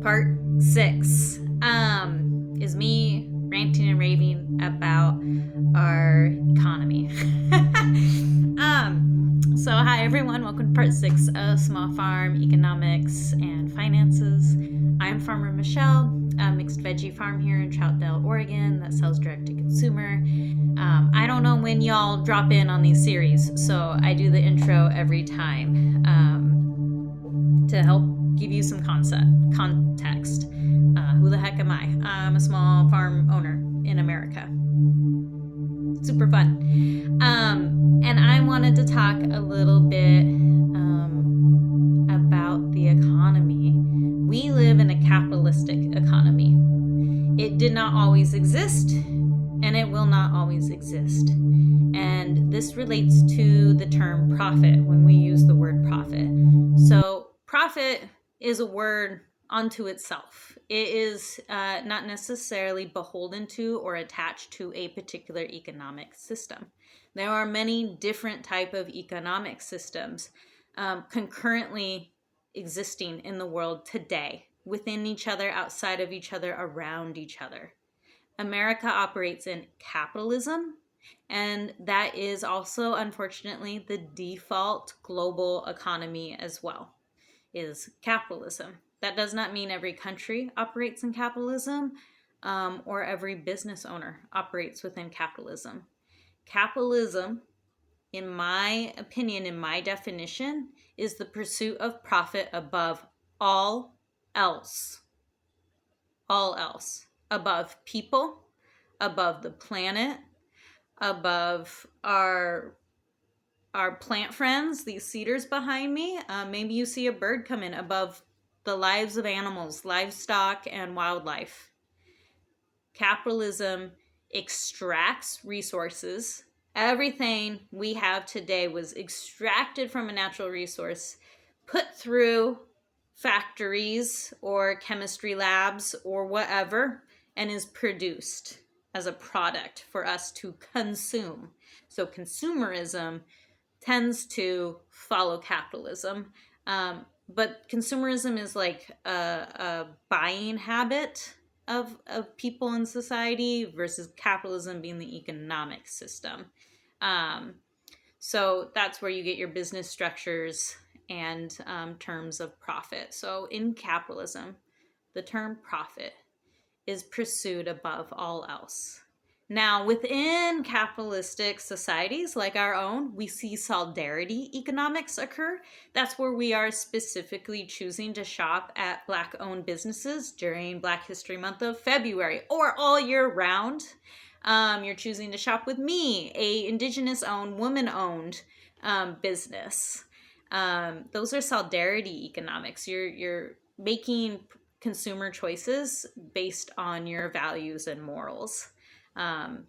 part 6 is me ranting and raving about our economy. So hi everyone, welcome to part 6 of Small Farm Economics and Finances. I'm Farmer Michelle, a mixed veggie farm here in Troutdale, Oregon that sells direct to consumer. I don't know when y'all drop in on these series, so I do the intro every time to help give you some context. Who the heck am I? I'm a small farm owner in America. Super fun. And I wanted to talk a little bit about the economy. We live in a capitalistic economy. It did not always exist, and it will not always exist. And this relates to the term profit when we use the word profit. So profit is a word unto itself. It is not necessarily beholden to or attached to a particular economic system. There are many different types of economic systems concurrently existing in the world today, within each other, outside of each other, around each other. America operates in capitalism, and that is also, unfortunately, the default global economy as well, is capitalism. That does not mean every country operates in capitalism or every business owner operates within capitalism. Capitalism, in my opinion, in my definition, is the pursuit of profit above all else. All else. Above people, above the planet, above our plant friends, these cedars behind me. Maybe you see a bird come in, above the lives of animals, livestock, and wildlife. Capitalism extracts resources. Everything we have today was extracted from a natural resource, put through factories or chemistry labs or whatever, and is produced as a product for us to consume. So consumerism tends to follow capitalism, but consumerism is like a buying habit of people in society versus capitalism being the economic system. So that's where you get your business structures and terms of profit. So in capitalism, the term profit is pursued above all else. Now, within capitalistic societies like our own, we see solidarity economics occur. That's where we are specifically choosing to shop at Black-owned businesses during Black History Month of February or all year round. You're choosing to shop with me, a Indigenous-owned, woman-owned business. Those are solidarity economics. You're making consumer choices based on your values and morals. And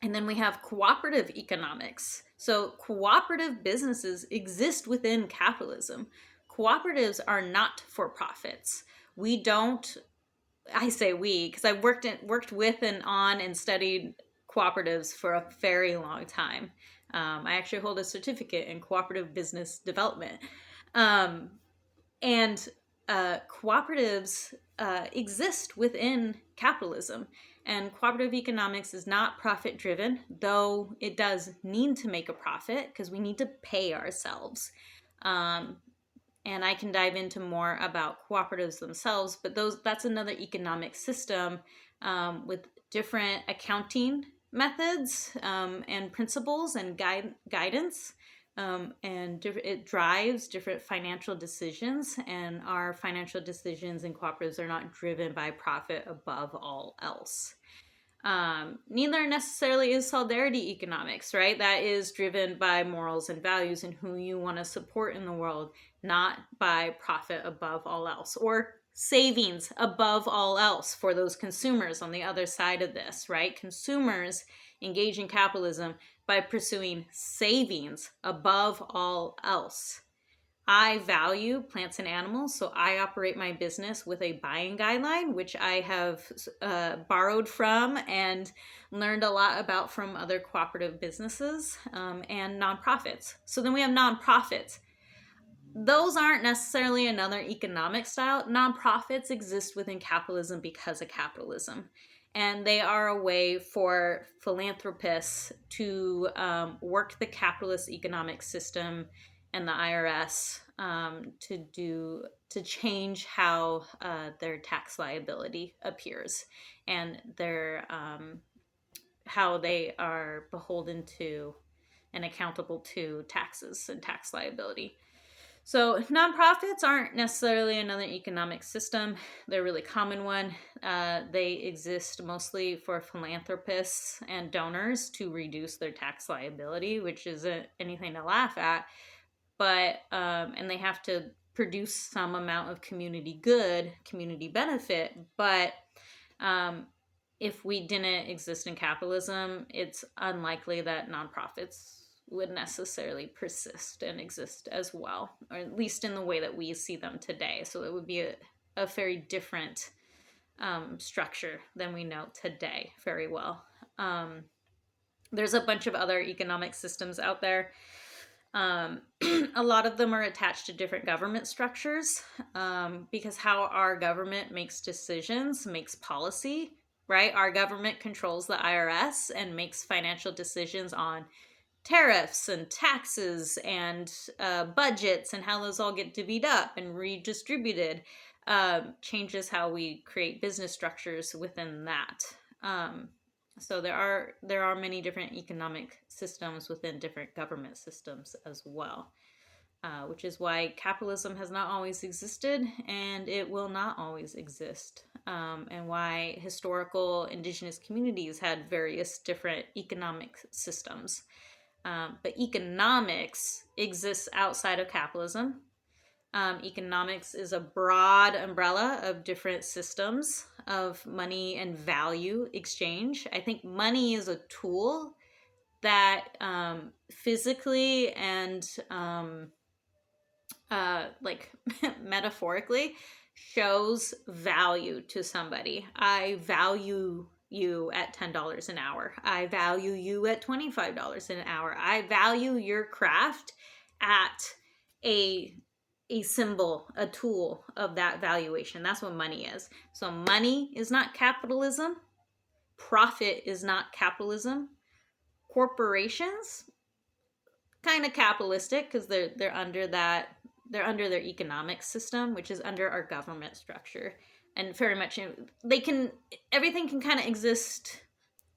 then we have cooperative economics. So cooperative businesses exist within capitalism. Cooperatives are not for profits. We don't, I say we, because I've worked with and on and studied cooperatives for a very long time. I actually hold a certificate in cooperative business development. And cooperatives exist within capitalism. And cooperative economics is not profit driven, though it does need to make a profit because we need to pay ourselves. And I can dive into more about cooperatives themselves, but that's another economic system with different accounting methods and principles and guidance. And it drives different financial decisions, and our financial decisions in cooperatives are not driven by profit above all else. Neither necessarily is solidarity economics, right? That is driven by morals and values and who you want to support in the world, not by profit above all else, or savings above all else for those consumers on the other side of this, right? Consumers engage in capitalism by pursuing savings above all else. I value plants and animals, so I operate my business with a buying guideline, which I have borrowed from and learned a lot about from other cooperative businesses and nonprofits. So then we have nonprofits. those aren't necessarily another economic style. Nonprofits exist within capitalism because of capitalism. And they are a way for philanthropists to work the capitalist economic system and the IRS to change how their tax liability appears and their how they are beholden to and accountable to taxes and tax liability. So nonprofits aren't necessarily another economic system. They're a really common one. They exist mostly for philanthropists and donors to reduce their tax liability, which isn't anything to laugh at. But and they have to produce some amount of community good, community benefit. But if we didn't exist in capitalism, it's unlikely that nonprofits would necessarily persist and exist as well, or at least in the way that we see them today. So it would be a very different structure than we know today very well. There's a bunch of other economic systems out there. A lot of them are attached to different government structures because how our government makes decisions, makes policy, right? Our government controls the IRS and makes financial decisions on tariffs and taxes and budgets and how those all get divvied up and redistributed, changes how we create business structures within that. So there are many different economic systems within different government systems as well, which is why capitalism has not always existed and it will not always exist, and why historical indigenous communities had various different economic systems. But economics exists outside of capitalism. Economics is a broad umbrella of different systems of money and value exchange. I think money is a tool that physically and like metaphorically shows value to somebody. I value you at $10 an hour. I value you at $25 an hour. I value your craft at a symbol, a tool of that valuation. That's what money is. So money is not capitalism. Profit is not capitalism. Corporations, kind of capitalistic because they're under their economic system, which is under our government structure. And very much everything can kind of exist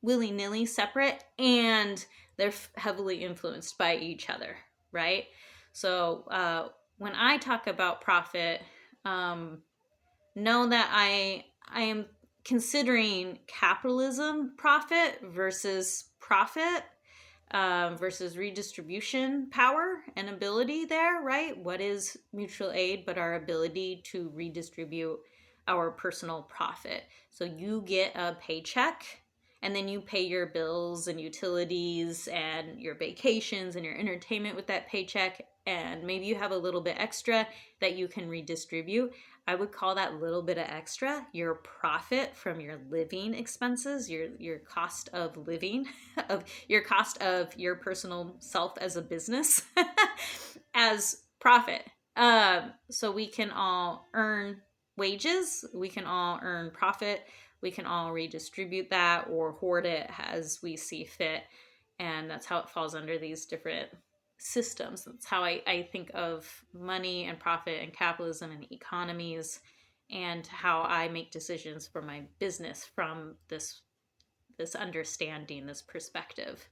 willy-nilly separate, and they're heavily influenced by each other, right? So when I talk about profit, know that I am considering capitalism profit versus redistribution power and ability there, right? What is mutual aid but our ability to redistribute our personal profit? So you get a paycheck and then you pay your bills and utilities and your vacations and your entertainment with that paycheck, and maybe you have a little bit extra that you can redistribute. I would call that little bit of extra your profit from your living expenses, your cost of living, of your cost of your personal self as a business as profit. So we can all earn wages, we can all earn profit, we can all redistribute that or hoard it as we see fit. And that's how it falls under these different systems. That's how I think of money and profit and capitalism and economies, and how I make decisions for my business from this understanding, this perspective.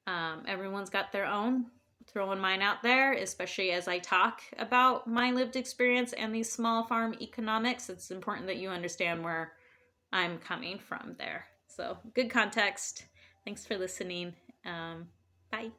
Everyone's got their own. Throwing mine out there, especially as I talk about my lived experience and these small farm economics. It's important that you understand where I'm coming from there. So good context. Thanks for listening. Bye.